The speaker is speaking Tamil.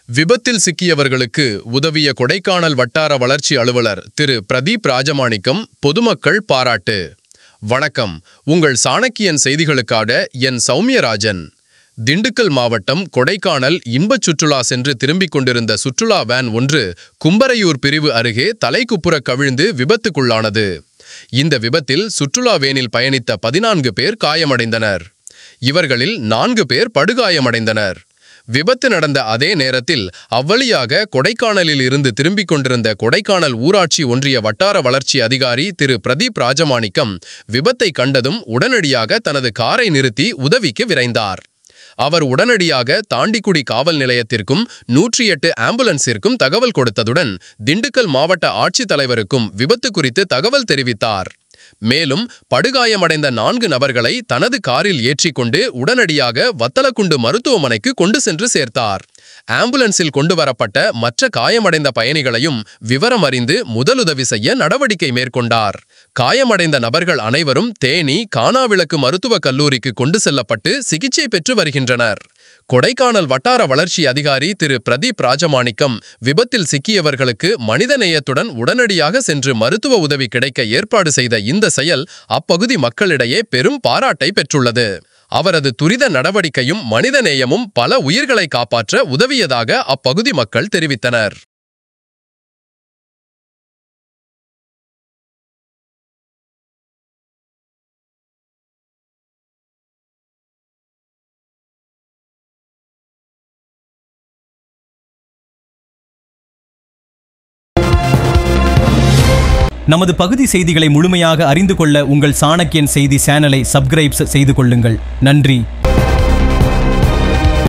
விபத்தில் சிக்கியவர்களுக்கு உதவிய கொடைக்கானல் வட்டார வளர்ச்சி அலுவலர் திரு பிரதீப் ராஜமாணிக்கம் பொதுமக்கள் பாராட்டு. வணக்கம். உங்கள் சாணக்கியன் செய்திகளுக்காக என் சௌமியராஜன். திண்டுக்கல் மாவட்டம் கொடைக்கானல் இன்பச் சுற்றுலா சென்று திரும்பிக் கொண்டிருந்த சுற்றுலா வேன் ஒன்று கும்பரையூர் பிரிவு அருகே தலைக்குப்புற கவிழ்ந்து விபத்துக்குள்ளானது. இந்த விபத்தில் சுற்றுலா வேனில் பயணித்த 14 பேர் காயமடைந்தனர். இவர்களில் 4 பேர் படுகாயமடைந்தனர். விபத்து நடந்த அதே நேரத்தில் அவ்வழியாக கொடைக்கானலில் இருந்து திரும்பிக் கொண்டிருந்த கொடைக்கானல் ஊராட்சி ஒன்றிய வட்டார வளர்ச்சி அதிகாரி திரு பிரதீப் ராஜமாணிக்கம் விபத்தை கண்டதும் உடனடியாக தனது காரை நிறுத்தி உதவிக்கு விரைந்தார். அவர் உடனடியாக தாண்டிக்குடி காவல் நிலையத்திற்கும் 108 ஆம்புலன்ஸிற்கும் தகவல் கொடுத்ததுடன் திண்டுக்கல் மாவட்ட ஆட்சித்தலைவருக்கும் விபத்து குறித்து தகவல் தெரிவித்தார். மேலும் படுகாயமடைந்த 4 நபர்களை தனது காரில் ஏற்றிக்கொண்டு உடனடியாக வத்தலக்குண்டு மருத்துவமனைக்கு கொண்டு சென்று சேர்த்தார். ஆம்புலன்ஸில் கொண்டு வரப்பட்ட மற்ற காயமடைந்த பயணிகளையும் விவரம் அறிந்து முதலுதவி செய்ய நடவடிக்கை மேற்கொண்டார். காயமடைந்த நபர்கள் அனைவரும் தேனி கானாவிளக்கு மருத்துவக் கல்லூரிக்கு கொண்டு செல்லப்பட்டு சிகிச்சை பெற்று வருகின்றனர். கொடைக்கானல் வட்டார வளர்ச்சி அதிகாரி திரு பிரதீப் ராஜமாணிக்கம் விபத்தில் சிக்கியவர்களுக்கு மனிதநேயத்துடன் உடனடியாக சென்று மருத்துவ உதவி கிடைக்க ஏற்பாடு செய்த இந்த செயல் அப்பகுதி மக்களிடையே பெரும் பாராட்டை பெற்றுள்ளது. அவரது துரித நடவடிக்கையும் மனிதநேயமும் பல உயிர்களை காப்பாற்ற உதவியதாக அப்பகுதி மக்கள் தெரிவித்தனர். நமது பகுதி செய்திகளை முழுமையாக அறிந்து கொள்ள உங்கள் சாணக்கியன் செய்தி சேனலை சப்ஸ்கிரைப் செய்து கொள்ளுங்கள். நன்றி.